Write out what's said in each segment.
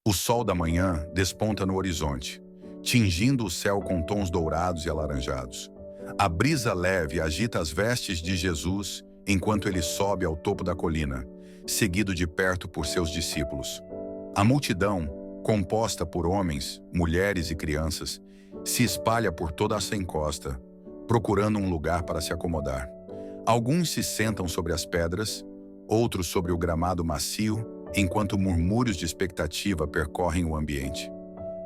O sol da manhã desponta no horizonte, tingindo o céu com tons dourados e alaranjados. A brisa leve agita as vestes de Jesus enquanto ele sobe ao topo da colina, seguido de perto por seus discípulos. A multidão, composta por homens, mulheres e crianças, se espalha por toda essa encosta, procurando um lugar para se acomodar. Alguns se sentam sobre as pedras, outros sobre o gramado macio, enquanto murmúrios de expectativa percorrem o ambiente.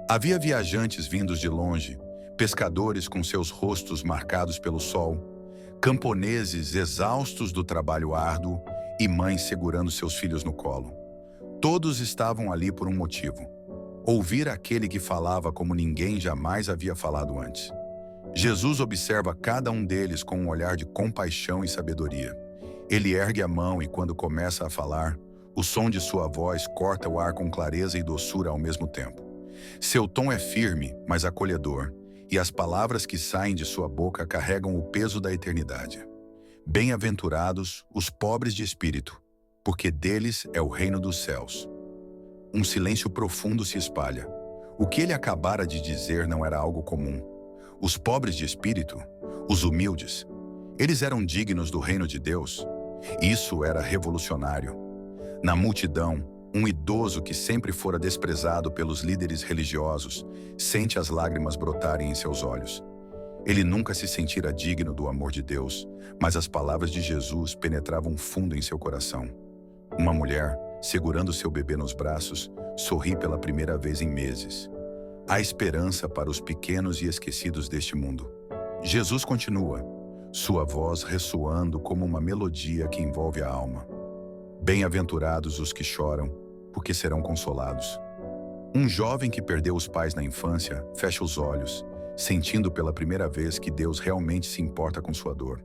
Havia viajantes vindos de longe, pescadores com seus rostos marcados pelo sol, camponeses exaustos do trabalho árduo e mães segurando seus filhos no colo. Todos estavam ali por um motivo: ouvir aquele que falava como ninguém jamais havia falado antes. Jesus observa cada um deles com um olhar de compaixão e sabedoria. Ele ergue a mão e, quando começa a falar, o som de sua voz corta o ar com clareza e doçura ao mesmo tempo. Seu tom é firme, mas acolhedor, e as palavras que saem de sua boca carregam o peso da eternidade. Bem-aventurados os pobres de espírito, porque deles é o reino dos céus. Um silêncio profundo se espalha. O que ele acabara de dizer não era algo comum. Os pobres de espírito, os humildes, eles eram dignos do reino de Deus. Isso era revolucionário. Na multidão, um idoso que sempre fora desprezado pelos líderes religiosos sente as lágrimas brotarem em seus olhos. Ele nunca se sentira digno do amor de Deus, mas as palavras de Jesus penetravam fundo em seu coração. Uma mulher, segurando seu bebê nos braços, sorri pela primeira vez em meses. Há esperança para os pequenos e esquecidos deste mundo. Jesus continua, sua voz ressoando como uma melodia que envolve a alma. Bem-aventurados os que choram, porque serão consolados. Um jovem que perdeu os pais na infância fecha os olhos, sentindo pela primeira vez que Deus realmente se importa com sua dor.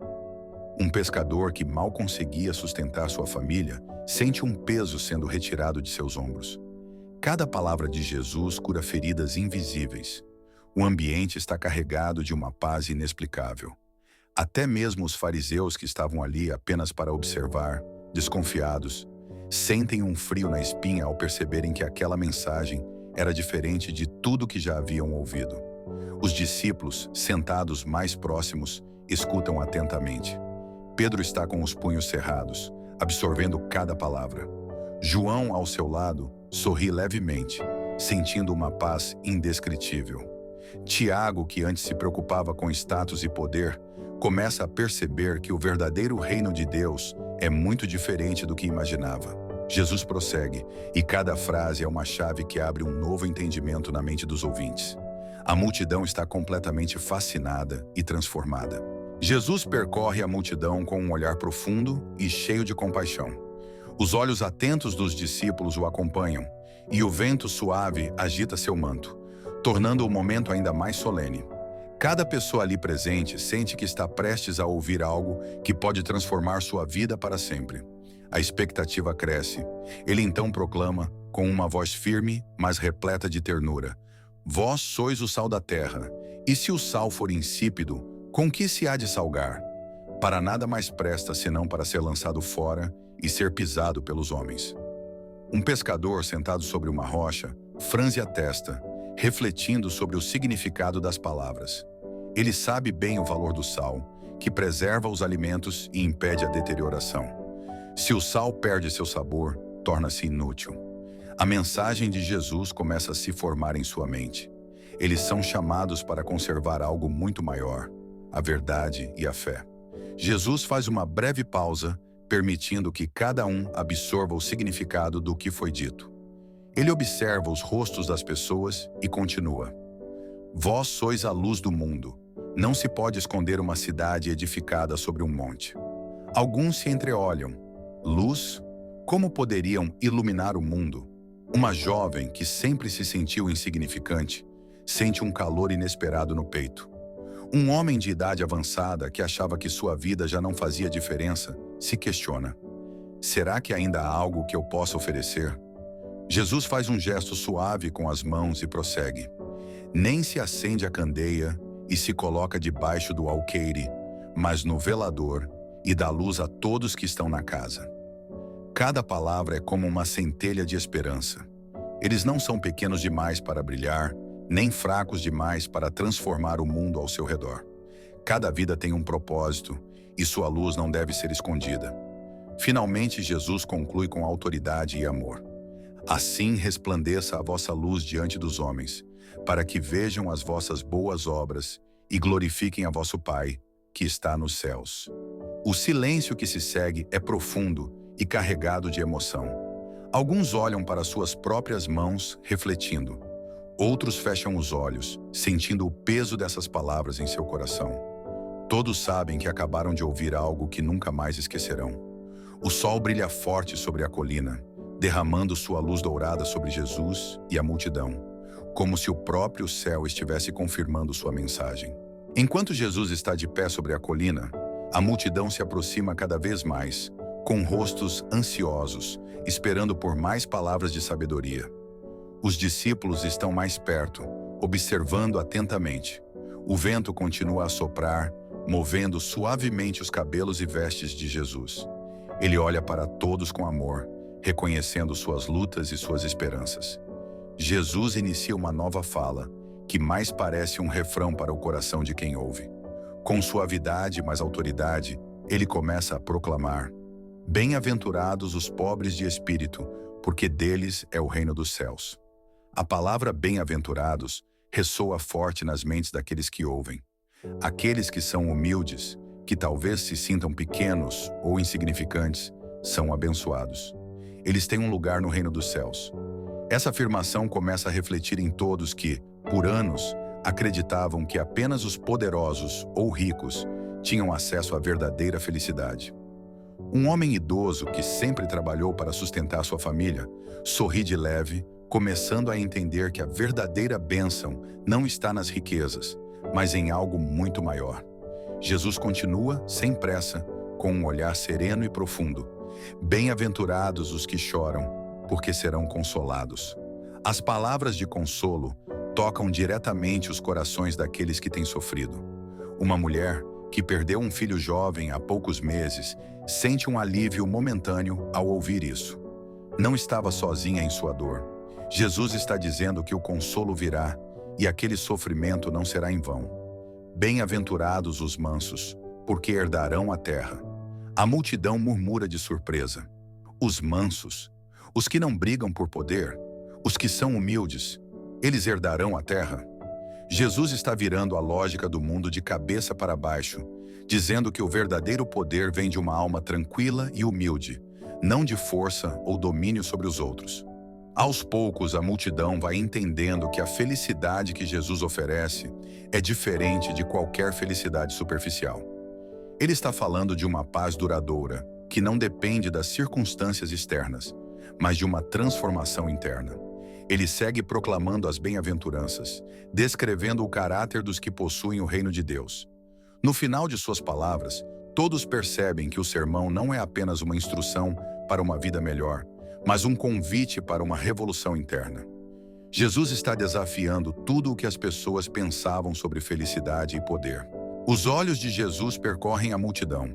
Um pescador que mal conseguia sustentar sua família sente um peso sendo retirado de seus ombros. Cada palavra de Jesus cura feridas invisíveis. O ambiente está carregado de uma paz inexplicável. Até mesmo os fariseus que estavam ali apenas para observar, desconfiados, sentem um frio na espinha ao perceberem que aquela mensagem era diferente de tudo que já haviam ouvido. Os discípulos, sentados mais próximos, escutam atentamente. Pedro está com os punhos cerrados, absorvendo cada palavra. João, ao seu lado, sorri levemente, sentindo uma paz indescritível. Tiago, que antes se preocupava com status e poder, começa a perceber que o verdadeiro reino de Deus é muito diferente do que imaginava. Jesus prossegue, e cada frase é uma chave que abre um novo entendimento na mente dos ouvintes. A multidão está completamente fascinada e transformada. Jesus percorre a multidão com um olhar profundo e cheio de compaixão. Os olhos atentos dos discípulos o acompanham, e o vento suave agita seu manto, tornando o momento ainda mais solene. Cada pessoa ali presente sente que está prestes a ouvir algo que pode transformar sua vida para sempre. A expectativa cresce. Ele então proclama, com uma voz firme, mas repleta de ternura: Vós sois o sal da terra, e se o sal for insípido, com que se há de salgar? Para nada mais presta senão para ser lançado fora e ser pisado pelos homens. Um pescador sentado sobre uma rocha franze a testa, refletindo sobre o significado das palavras. Ele sabe bem o valor do sal, que preserva os alimentos e impede a deterioração. Se o sal perde seu sabor, torna-se inútil. A mensagem de Jesus começa a se formar em sua mente. Eles são chamados para conservar algo muito maior: a verdade e a fé. Jesus faz uma breve pausa, permitindo que cada um absorva o significado do que foi dito. Ele observa os rostos das pessoas e continua: Vós sois a luz do mundo. Não se pode esconder uma cidade edificada sobre um monte. Alguns se entreolham. Luz? Como poderiam iluminar o mundo? Uma jovem que sempre se sentiu insignificante sente um calor inesperado no peito. Um homem de idade avançada que achava que sua vida já não fazia diferença se questiona: será que ainda há algo que eu possa oferecer? Jesus faz um gesto suave com as mãos e prossegue: nem se acende a candeia e se coloca debaixo do alqueire, mas no velador, e dá luz a todos que estão na casa. Cada palavra é como uma centelha de esperança. Eles não são pequenos demais para brilhar, nem fracos demais para transformar o mundo ao seu redor. Cada vida tem um propósito, e sua luz não deve ser escondida. Finalmente, Jesus conclui com autoridade e amor. Assim resplandeça a vossa luz diante dos homens, para que vejam as vossas boas obras e glorifiquem a vosso Pai, que está nos céus. O silêncio que se segue é profundo e carregado de emoção. Alguns olham para suas próprias mãos, refletindo. Outros fecham os olhos, sentindo o peso dessas palavras em seu coração. Todos sabem que acabaram de ouvir algo que nunca mais esquecerão. O sol brilha forte sobre a colina, derramando sua luz dourada sobre Jesus e a multidão, como se o próprio céu estivesse confirmando sua mensagem. Enquanto Jesus está de pé sobre a colina, a multidão se aproxima cada vez mais, com rostos ansiosos, esperando por mais palavras de sabedoria. Os discípulos estão mais perto, observando atentamente. O vento continua a soprar, movendo suavemente os cabelos e vestes de Jesus. Ele olha para todos com amor, reconhecendo suas lutas e suas esperanças. Jesus inicia uma nova fala, que mais parece um refrão para o coração de quem ouve. Com suavidade, mas autoridade, ele começa a proclamar: Bem-aventurados os pobres de espírito, porque deles é o reino dos céus. A palavra bem-aventurados ressoa forte nas mentes daqueles que ouvem. Aqueles que são humildes, que talvez se sintam pequenos ou insignificantes, são abençoados. Eles têm um lugar no reino dos céus. Essa afirmação começa a refletir em todos que, por anos, acreditavam que apenas os poderosos ou ricos tinham acesso à verdadeira felicidade. Um homem idoso que sempre trabalhou para sustentar sua família, sorri de leve, começando a entender que a verdadeira bênção não está nas riquezas, mas em algo muito maior. Jesus continua, sem pressa, com um olhar sereno e profundo. Bem-aventurados os que choram, porque serão consolados. As palavras de consolo tocam diretamente os corações daqueles que têm sofrido. Uma mulher que perdeu um filho jovem há poucos meses sente um alívio momentâneo ao ouvir isso. Não estava sozinha em sua dor. Jesus está dizendo que o consolo virá e aquele sofrimento não será em vão. Bem-aventurados os mansos, porque herdarão a terra. A multidão murmura de surpresa. Os mansos, os que não brigam por poder, os que são humildes, eles herdarão a terra? Jesus está virando a lógica do mundo de cabeça para baixo, dizendo que o verdadeiro poder vem de uma alma tranquila e humilde, não de força ou domínio sobre os outros. Aos poucos, a multidão vai entendendo que a felicidade que Jesus oferece é diferente de qualquer felicidade superficial. Ele está falando de uma paz duradoura, que não depende das circunstâncias externas, mas de uma transformação interna. Ele segue proclamando as bem-aventuranças, descrevendo o caráter dos que possuem o reino de Deus. No final de suas palavras, todos percebem que o sermão não é apenas uma instrução para uma vida melhor, mas um convite para uma revolução interna. Jesus está desafiando tudo o que as pessoas pensavam sobre felicidade e poder. Os olhos de Jesus percorrem a multidão.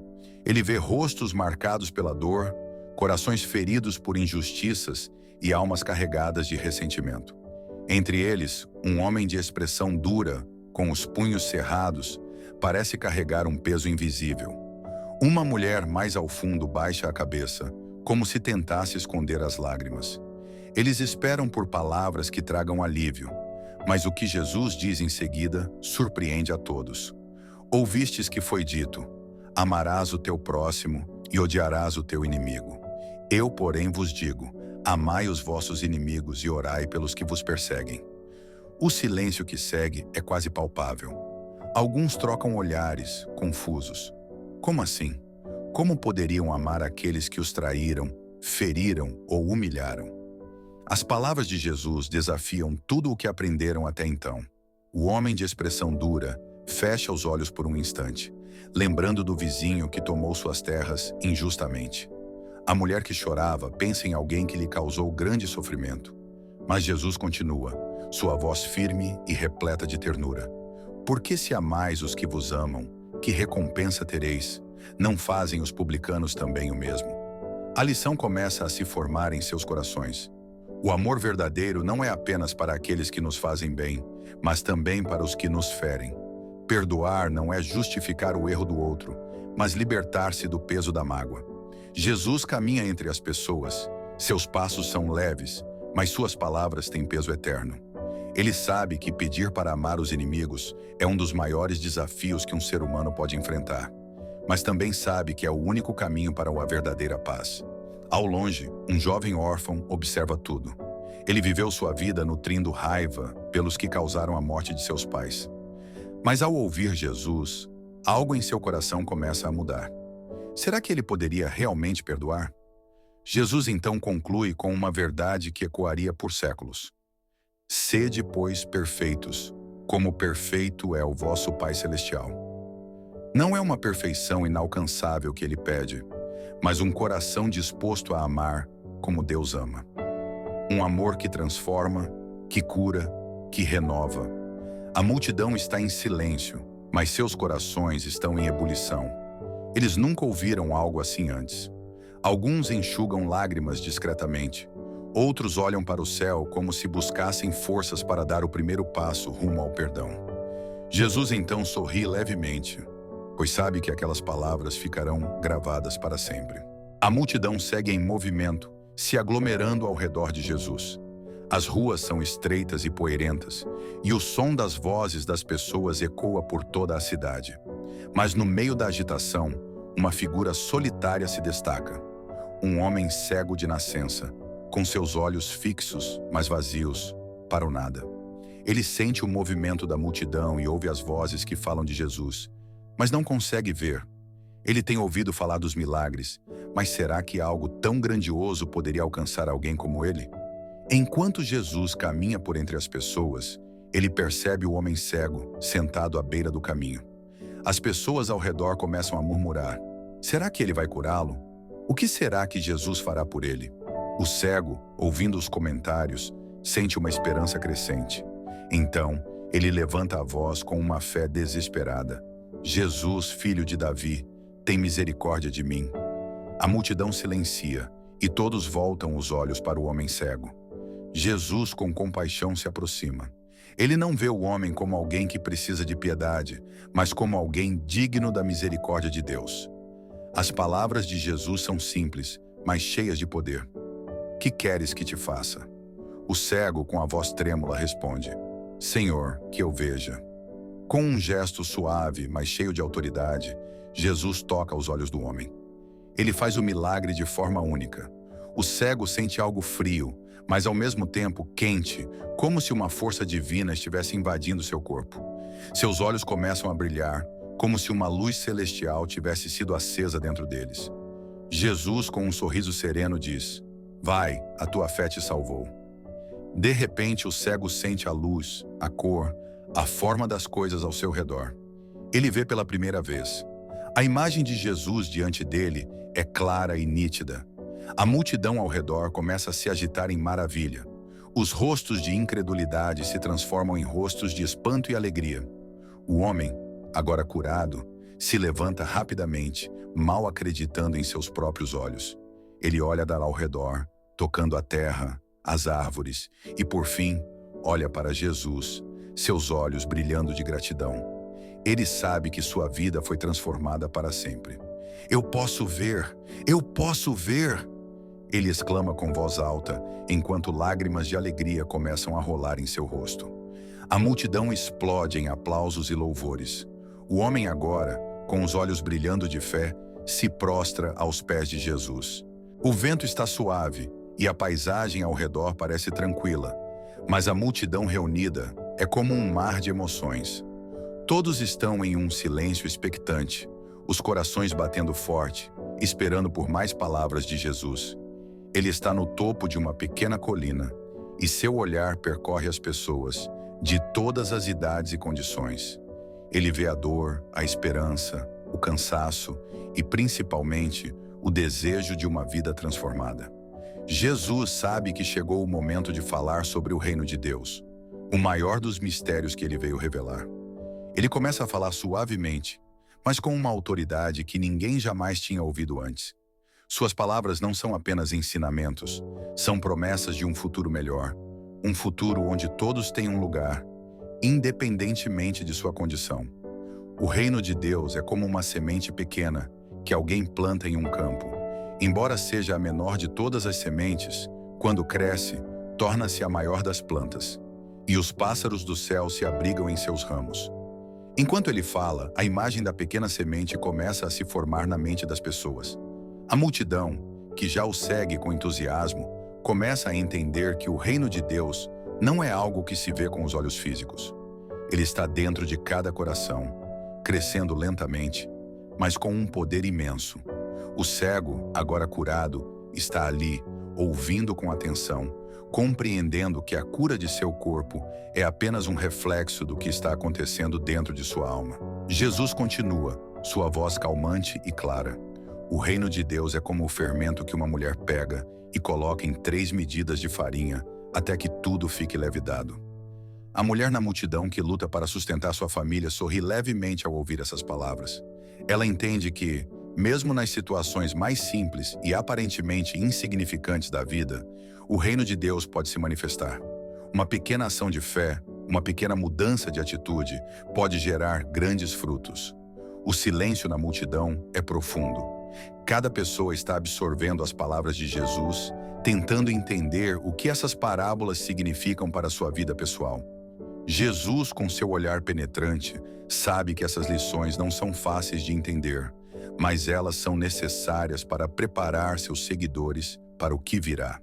Ele vê rostos marcados pela dor, corações feridos por injustiças e almas carregadas de ressentimento. Entre eles, um homem de expressão dura, com os punhos cerrados, parece carregar um peso invisível. Uma mulher mais ao fundo baixa a cabeça, como se tentasse esconder as lágrimas. Eles esperam por palavras que tragam alívio, mas o que Jesus diz em seguida surpreende a todos. Ouvistes que foi dito: amarás o teu próximo e odiarás o teu inimigo. Eu, porém, vos digo: amai os vossos inimigos e orai pelos que vos perseguem. O silêncio que segue é quase palpável. Alguns trocam olhares, confusos. Como assim? Como poderiam amar aqueles que os traíram, feriram ou humilharam? As palavras de Jesus desafiam tudo o que aprenderam até então. O homem de expressão dura fecha os olhos por um instante, lembrando do vizinho que tomou suas terras injustamente. A mulher que chorava pensa em alguém que lhe causou grande sofrimento. Mas Jesus continua, sua voz firme e repleta de ternura. Por que se amais os que vos amam, que recompensa tereis? Não fazem os publicanos também o mesmo? A lição começa a se formar em seus corações. O amor verdadeiro não é apenas para aqueles que nos fazem bem, mas também para os que nos ferem. Perdoar não é justificar o erro do outro, mas libertar-se do peso da mágoa. Jesus caminha entre as pessoas. Seus passos são leves, mas suas palavras têm peso eterno. Ele sabe que pedir para amar os inimigos é um dos maiores desafios que um ser humano pode enfrentar, mas também sabe que é o único caminho para uma verdadeira paz. Ao longe, um jovem órfão observa tudo. Ele viveu sua vida nutrindo raiva pelos que causaram a morte de seus pais. Mas ao ouvir Jesus, algo em seu coração começa a mudar. Será que ele poderia realmente perdoar? Jesus então conclui com uma verdade que ecoaria por séculos. Sede, pois, perfeitos, como perfeito é o vosso Pai Celestial. Não é uma perfeição inalcançável que ele pede, mas um coração disposto a amar como Deus ama. Um amor que transforma, que cura, que renova. A multidão está em silêncio, mas seus corações estão em ebulição. Eles nunca ouviram algo assim antes. Alguns enxugam lágrimas discretamente. Outros olham para o céu como se buscassem forças para dar o primeiro passo rumo ao perdão. Jesus então sorri levemente, pois sabe que aquelas palavras ficarão gravadas para sempre. A multidão segue em movimento, se aglomerando ao redor de Jesus. As ruas são estreitas e poeirentas, e o som das vozes das pessoas ecoa por toda a cidade. Mas no meio da agitação, uma figura solitária se destaca. Um homem cego de nascença, com seus olhos fixos, mas vazios, para o nada. Ele sente o movimento da multidão e ouve as vozes que falam de Jesus, mas não consegue ver. Ele tem ouvido falar dos milagres, mas será que algo tão grandioso poderia alcançar alguém como ele? Enquanto Jesus caminha por entre as pessoas, ele percebe o homem cego, sentado à beira do caminho. As pessoas ao redor começam a murmurar. Será que ele vai curá-lo? O que será que Jesus fará por ele? O cego, ouvindo os comentários, sente uma esperança crescente. Então, ele levanta a voz com uma fé desesperada. Jesus, filho de Davi, tem misericórdia de mim. A multidão silencia, e todos voltam os olhos para o homem cego. Jesus, com compaixão, se aproxima. Ele não vê o homem como alguém que precisa de piedade, mas como alguém digno da misericórdia de Deus. As palavras de Jesus são simples, mas cheias de poder. Que queres que te faça? O cego, com a voz trêmula, responde: Senhor, que eu veja. Com um gesto suave, mas cheio de autoridade, Jesus toca os olhos do homem. Ele faz o milagre de forma única. O cego sente algo frio, mas ao mesmo tempo quente, como se uma força divina estivesse invadindo seu corpo. Seus olhos começam a brilhar, como se uma luz celestial tivesse sido acesa dentro deles. Jesus, com um sorriso sereno, diz: Vai, a tua fé te salvou. De repente, o cego sente a luz, a cor, a forma das coisas ao seu redor. Ele vê pela primeira vez. A imagem de Jesus diante dele é clara e nítida. A multidão ao redor começa a se agitar em maravilha. Os rostos de incredulidade se transformam em rostos de espanto e alegria. O homem, agora curado, se levanta rapidamente, mal acreditando em seus próprios olhos. Ele olha ao redor, tocando a terra, as árvores, e por fim, olha para Jesus, seus olhos brilhando de gratidão. Ele sabe que sua vida foi transformada para sempre. Eu posso ver! Eu posso ver! Ele exclama com voz alta, enquanto lágrimas de alegria começam a rolar em seu rosto. A multidão explode em aplausos e louvores. O homem agora, com os olhos brilhando de fé, se prostra aos pés de Jesus. O vento está suave e a paisagem ao redor parece tranquila, mas a multidão reunida é como um mar de emoções. Todos estão em um silêncio expectante, os corações batendo forte, esperando por mais palavras de Jesus. Ele está no topo de uma pequena colina e seu olhar percorre as pessoas de todas as idades e condições. Ele vê a dor, a esperança, o cansaço e, principalmente, o desejo de uma vida transformada. Jesus sabe que chegou o momento de falar sobre o reino de Deus, o maior dos mistérios que ele veio revelar. Ele começa a falar suavemente, mas com uma autoridade que ninguém jamais tinha ouvido antes. Suas palavras não são apenas ensinamentos, são promessas de um futuro melhor, um futuro onde todos têm um lugar, independentemente de sua condição. O reino de Deus é como uma semente pequena que alguém planta em um campo. Embora seja a menor de todas as sementes, quando cresce, torna-se a maior das plantas, e os pássaros do céu se abrigam em seus ramos. Enquanto ele fala, a imagem da pequena semente começa a se formar na mente das pessoas. A multidão, que já o segue com entusiasmo, começa a entender que o reino de Deus não é algo que se vê com os olhos físicos. Ele está dentro de cada coração, crescendo lentamente, mas com um poder imenso. O cego, agora curado, está ali, ouvindo com atenção, compreendendo que a cura de seu corpo é apenas um reflexo do que está acontecendo dentro de sua alma. Jesus continua, sua voz calmante e clara. O reino de Deus é como o fermento que uma mulher pega e coloca em 3 medidas de farinha até que tudo fique levedado. A mulher na multidão que luta para sustentar sua família sorri levemente ao ouvir essas palavras. Ela entende que, mesmo nas situações mais simples e aparentemente insignificantes da vida, o reino de Deus pode se manifestar. Uma pequena ação de fé, uma pequena mudança de atitude pode gerar grandes frutos. O silêncio na multidão é profundo. Cada pessoa está absorvendo as palavras de Jesus, tentando entender o que essas parábolas significam para a sua vida pessoal. Jesus, com seu olhar penetrante, sabe que essas lições não são fáceis de entender, mas elas são necessárias para preparar seus seguidores para o que virá.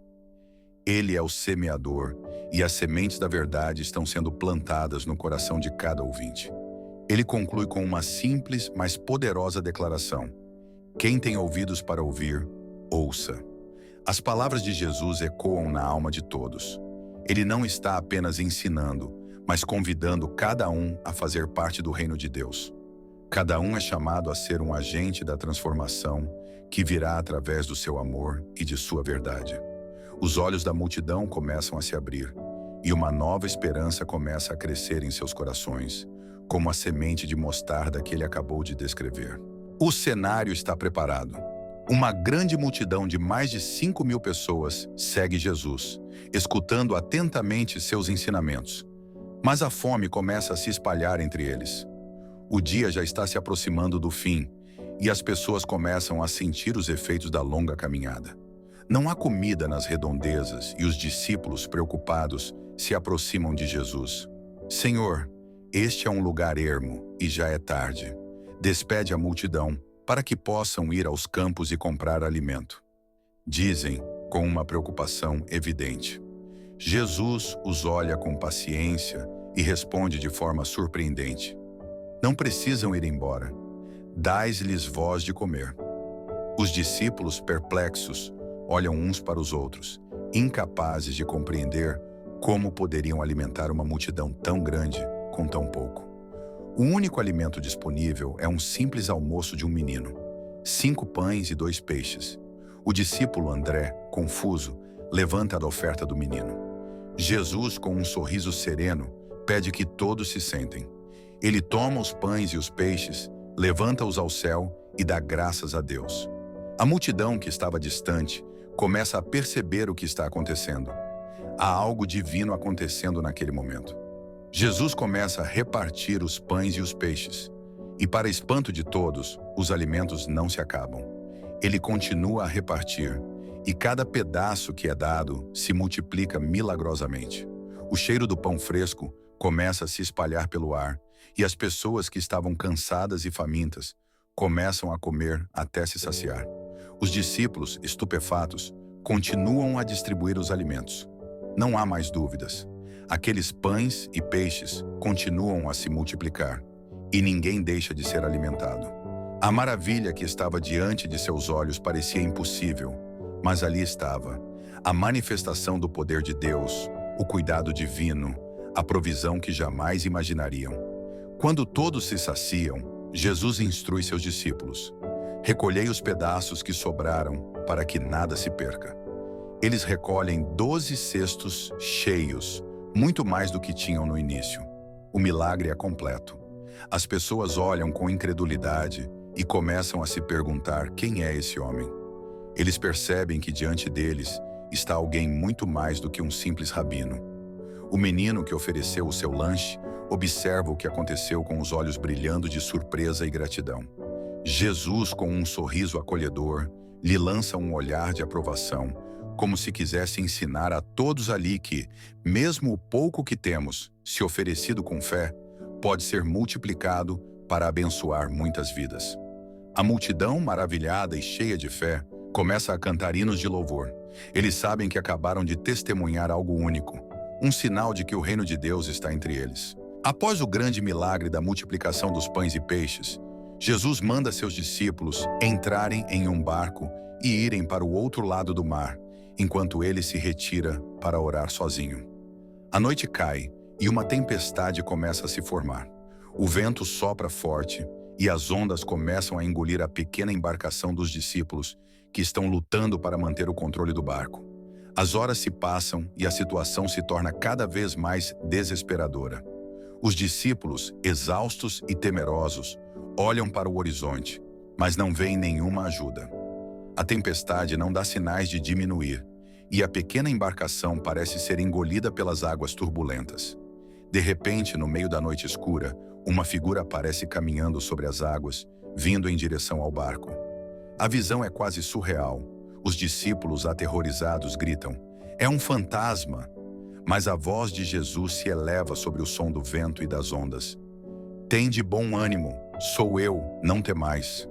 Ele é o semeador, e as sementes da verdade estão sendo plantadas no coração de cada ouvinte. Ele conclui com uma simples, mas poderosa declaração: quem tem ouvidos para ouvir, ouça. As palavras de Jesus ecoam na alma de todos. Ele não está apenas ensinando, mas convidando cada um a fazer parte do reino de Deus. Cada um é chamado a ser um agente da transformação que virá através do seu amor e de sua verdade. Os olhos da multidão começam a se abrir, e uma nova esperança começa a crescer em seus corações, como a semente de mostarda que ele acabou de descrever. O cenário está preparado. Uma grande multidão de mais de 5.000 pessoas segue Jesus, escutando atentamente seus ensinamentos. Mas a fome começa a se espalhar entre eles. O dia já está se aproximando do fim, e as pessoas começam a sentir os efeitos da longa caminhada. Não há comida nas redondezas e os discípulos, preocupados, se aproximam de Jesus. Senhor, este é um lugar ermo e já é tarde. Despede a multidão para que possam ir aos campos e comprar alimento. Dizem, com uma preocupação evidente. Jesus os olha com paciência e responde de forma surpreendente: não precisam ir embora. Dai-lhes vós de comer. Os discípulos, perplexos, olham uns para os outros, incapazes de compreender como poderiam alimentar uma multidão tão grande com tão pouco. O único alimento disponível é um simples almoço de um menino: 5 pães e 2 peixes. O discípulo André, confuso, levanta a oferta do menino. Jesus, com um sorriso sereno, pede que todos se sentem. Ele toma os pães e os peixes, levanta-os ao céu e dá graças a Deus. A multidão que estava distante começa a perceber o que está acontecendo. Há algo divino acontecendo naquele momento. Jesus começa a repartir os pães e os peixes. E, para espanto de todos, os alimentos não se acabam. Ele continua a repartir, e cada pedaço que é dado se multiplica milagrosamente. O cheiro do pão fresco começa a se espalhar pelo ar, e as pessoas que estavam cansadas e famintas começam a comer até se saciar. Os discípulos, estupefatos, continuam a distribuir os alimentos. Não há mais dúvidas. Aqueles pães e peixes continuam a se multiplicar, e ninguém deixa de ser alimentado. A maravilha que estava diante de seus olhos parecia impossível, mas ali estava, a manifestação do poder de Deus, o cuidado divino, a provisão que jamais imaginariam. Quando todos se saciam, Jesus instrui seus discípulos: recolhei os pedaços que sobraram para que nada se perca. Eles recolhem 12 cestos cheios, muito mais do que tinham no início. O milagre é completo. As pessoas olham com incredulidade e começam a se perguntar quem é esse homem. Eles percebem que diante deles está alguém muito mais do que um simples rabino. O menino que ofereceu o seu lanche observa o que aconteceu com os olhos brilhando de surpresa e gratidão. Jesus, com um sorriso acolhedor, lhe lança um olhar de aprovação, como se quisesse ensinar a todos ali que, mesmo o pouco que temos, se oferecido com fé, pode ser multiplicado para abençoar muitas vidas. A multidão, maravilhada e cheia de fé, começa a cantar hinos de louvor. Eles sabem que acabaram de testemunhar algo único, um sinal de que o reino de Deus está entre eles. Após o grande milagre da multiplicação dos pães e peixes, Jesus manda seus discípulos entrarem em um barco e irem para o outro lado do mar, enquanto ele se retira para orar sozinho. A noite cai e uma tempestade começa a se formar. O vento sopra forte e as ondas começam a engolir a pequena embarcação dos discípulos, que estão lutando para manter o controle do barco. As horas se passam e a situação se torna cada vez mais desesperadora. Os discípulos, exaustos e temerosos, olham para o horizonte, mas não veem nenhuma ajuda. A tempestade não dá sinais de diminuir, e a pequena embarcação parece ser engolida pelas águas turbulentas. De repente, no meio da noite escura, uma figura aparece caminhando sobre as águas, vindo em direção ao barco. A visão é quase surreal. Os discípulos, aterrorizados, gritam: "É um fantasma!" Mas a voz de Jesus se eleva sobre o som do vento e das ondas. "Tende bom ânimo, sou eu, não temais."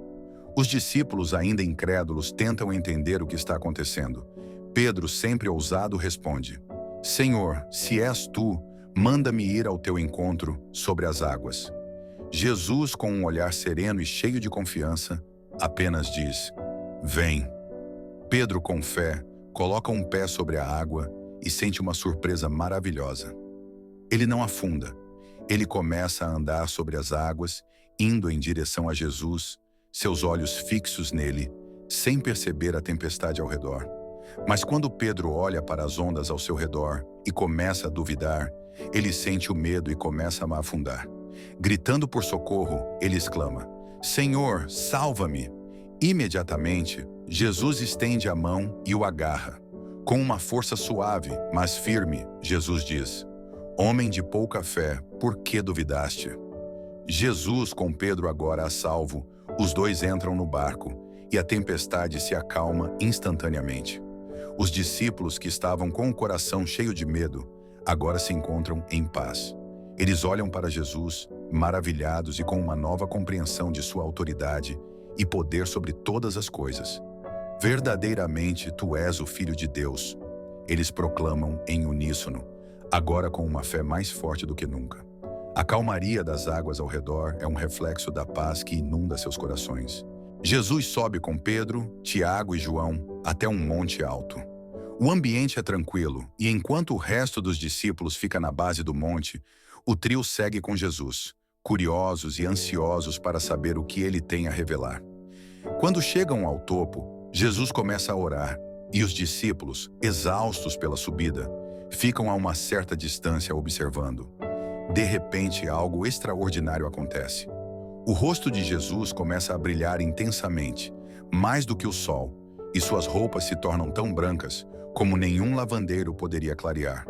Os discípulos, ainda incrédulos, tentam entender o que está acontecendo. Pedro, sempre ousado, responde: "Senhor, se és tu, manda-me ir ao teu encontro sobre as águas." Jesus, com um olhar sereno e cheio de confiança, apenas diz: "Vem." Pedro, com fé, coloca um pé sobre a água e sente uma surpresa maravilhosa. Ele não afunda. Ele começa a andar sobre as águas, indo em direção a Jesus, seus olhos fixos nele, sem perceber a tempestade ao redor. Mas quando Pedro olha para as ondas ao seu redor e começa a duvidar, ele sente o medo e começa a afundar. Gritando por socorro, ele exclama: "Senhor, salva-me!" Imediatamente, Jesus estende a mão e o agarra. Com uma força suave, mas firme, Jesus diz: "Homem de pouca fé, por que duvidaste?" Jesus, com Pedro agora a salvo, os dois entram no barco e a tempestade se acalma instantaneamente. Os discípulos, que estavam com o coração cheio de medo, agora se encontram em paz. Eles olham para Jesus, maravilhados e com uma nova compreensão de sua autoridade e poder sobre todas as coisas. "Verdadeiramente, tu és o Filho de Deus", eles proclamam em uníssono, agora com uma fé mais forte do que nunca. A calmaria das águas ao redor é um reflexo da paz que inunda seus corações. Jesus sobe com Pedro, Tiago e João até um monte alto. O ambiente é tranquilo e enquanto o resto dos discípulos fica na base do monte, o trio segue com Jesus, curiosos e ansiosos para saber o que ele tem a revelar. Quando chegam ao topo, Jesus começa a orar e os discípulos, exaustos pela subida, ficam a uma certa distância observando. De repente, algo extraordinário acontece. O rosto de Jesus começa a brilhar intensamente, mais do que o sol, e suas roupas se tornam tão brancas como nenhum lavandeiro poderia clarear.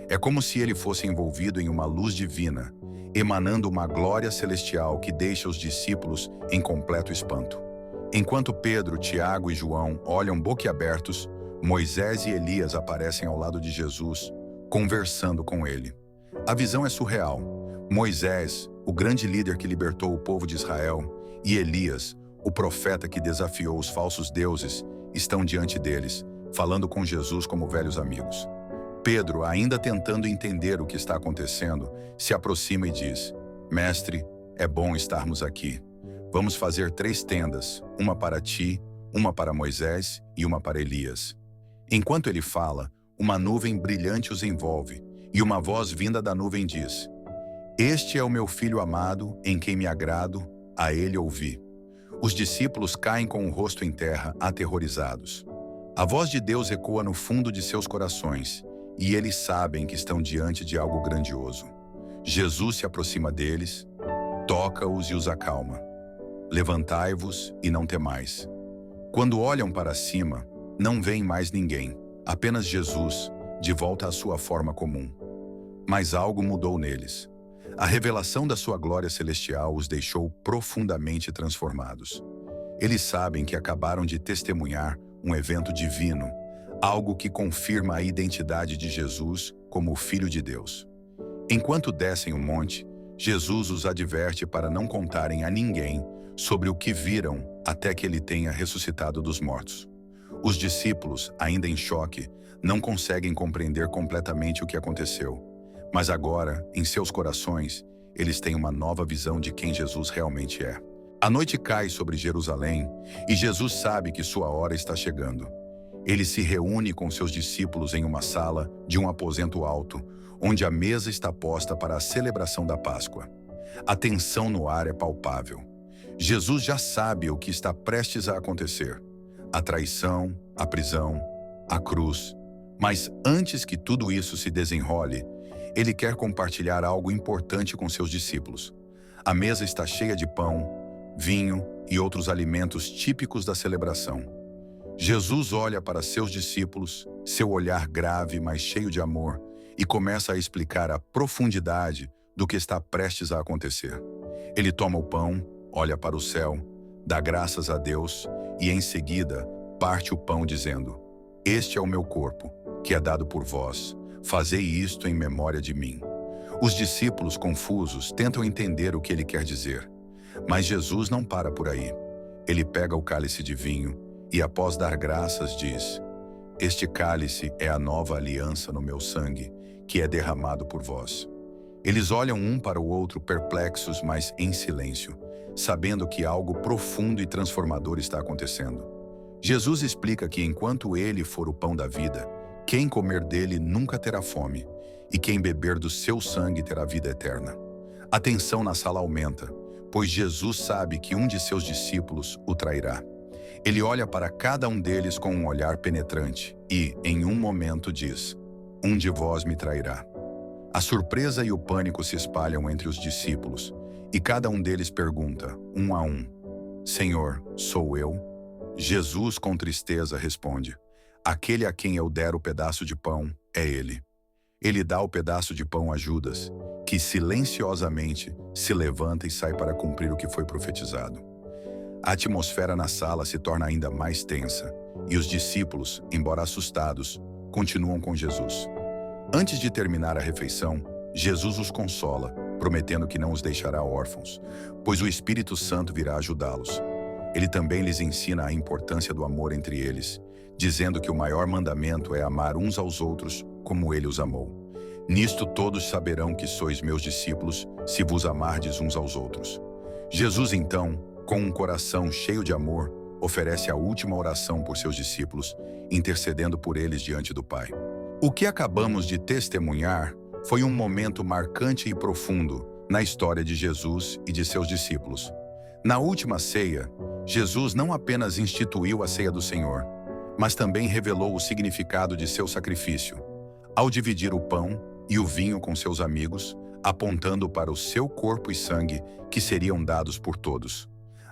É como se ele fosse envolvido em uma luz divina, emanando uma glória celestial que deixa os discípulos em completo espanto. Enquanto Pedro, Tiago e João olham boquiabertos, Moisés e Elias aparecem ao lado de Jesus, conversando com ele. A visão é surreal. Moisés, o grande líder que libertou o povo de Israel, e Elias, o profeta que desafiou os falsos deuses, estão diante deles, falando com Jesus como velhos amigos. Pedro, ainda tentando entender o que está acontecendo, se aproxima e diz: "Mestre, é bom estarmos aqui. Vamos fazer 3 tendas, uma para ti, uma para Moisés e uma para Elias." Enquanto ele fala, uma nuvem brilhante os envolve, e uma voz vinda da nuvem diz: "Este é o meu filho amado, em quem me agrado, a ele ouvi." Os discípulos caem com o rosto em terra, aterrorizados. A voz de Deus ecoa no fundo de seus corações, e eles sabem que estão diante de algo grandioso. Jesus se aproxima deles, toca-os e os acalma. "Levantai-vos e não temais." Quando olham para cima, Não veem mais ninguém, apenas Jesus, de volta à sua forma comum. Mas algo mudou neles. A revelação da sua glória celestial os deixou profundamente transformados. Eles sabem que acabaram de testemunhar um evento divino, algo que confirma a identidade de Jesus como o Filho de Deus. Enquanto descem o monte, Jesus os adverte para não contarem a ninguém sobre o que viram até que ele tenha ressuscitado dos mortos. Os discípulos, ainda em choque, não conseguem compreender completamente o que aconteceu. Mas agora, em seus corações, eles têm uma nova visão de quem Jesus realmente é. A noite cai sobre Jerusalém e Jesus sabe que sua hora está chegando. Ele se reúne com seus discípulos em uma sala de um aposento alto, onde a mesa está posta para a celebração da Páscoa. A tensão no ar é palpável. Jesus já sabe o que está prestes a acontecer: a traição, a prisão, a cruz. Mas antes que tudo isso se desenrole, ele quer compartilhar algo importante com seus discípulos. A mesa está cheia de pão, vinho e outros alimentos típicos da celebração. Jesus olha para seus discípulos, seu olhar grave, mas cheio de amor, e começa a explicar a profundidade do que está prestes a acontecer. Ele toma o pão, olha para o céu, dá graças a Deus e, em seguida, parte o pão dizendo: "Este é o meu corpo, que é dado por vós. Fazei isto em memória de mim." Os discípulos, confusos, tentam entender o que ele quer dizer. Mas Jesus não para por aí. Ele pega o cálice de vinho e, após dar graças, diz: "Este cálice é a nova aliança no meu sangue, que é derramado por vós." Eles olham um para o outro perplexos, mas em silêncio, sabendo que algo profundo e transformador está acontecendo. Jesus explica que enquanto ele for o pão da vida, quem comer dele nunca terá fome, e quem beber do seu sangue terá vida eterna. A tensão na sala aumenta, pois Jesus sabe que um de seus discípulos o trairá. Ele olha para cada um deles com um olhar penetrante e, em um momento, diz: "Um de vós me trairá." A surpresa e o pânico se espalham entre os discípulos, e cada um deles pergunta, um a um: "Senhor, sou eu?" Jesus, com tristeza, responde: "Aquele a quem eu der o pedaço de pão é ele." Ele dá o pedaço de pão a Judas, que silenciosamente se levanta e sai para cumprir o que foi profetizado. A atmosfera na sala se torna ainda mais tensa, e os discípulos, embora assustados, continuam com Jesus. Antes de terminar a refeição, Jesus os consola, prometendo que não os deixará órfãos, pois o Espírito Santo virá ajudá-los. Ele também lhes ensina a importância do amor entre eles, dizendo que o maior mandamento é amar uns aos outros como ele os amou. "Nisto todos saberão que sois meus discípulos, se vos amardes uns aos outros." Jesus, então, com um coração cheio de amor, oferece a última oração por seus discípulos, intercedendo por eles diante do Pai. O que acabamos de testemunhar foi um momento marcante e profundo na história de Jesus e de seus discípulos. Na última ceia, Jesus não apenas instituiu a ceia do Senhor, mas também revelou o significado de seu sacrifício, ao dividir o pão e o vinho com seus amigos, apontando para o seu corpo e sangue que seriam dados por todos.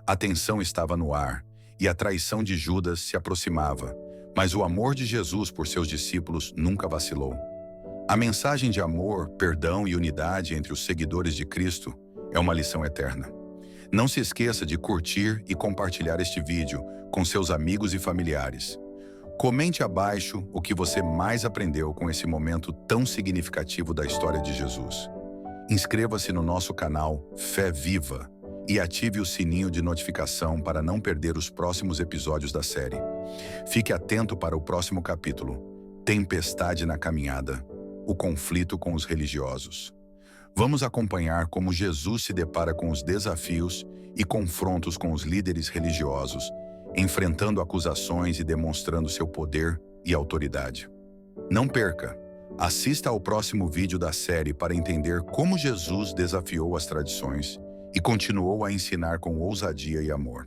A tensão estava no ar e a traição de Judas se aproximava, mas o amor de Jesus por seus discípulos nunca vacilou. A mensagem de amor, perdão e unidade entre os seguidores de Cristo é uma lição eterna. Não se esqueça de curtir e compartilhar este vídeo com seus amigos e familiares. Comente abaixo o que você mais aprendeu com esse momento tão significativo da história de Jesus. Inscreva-se no nosso canal Fé Viva e ative o sininho de notificação para não perder os próximos episódios da série. Fique atento para o próximo capítulo: Tempestade na Caminhada, o conflito com os religiosos. Vamos acompanhar como Jesus se depara com os desafios e confrontos com os líderes religiosos, enfrentando acusações e demonstrando seu poder e autoridade. Não perca! Assista ao próximo vídeo da série para entender como Jesus desafiou as tradições e continuou a ensinar com ousadia e amor.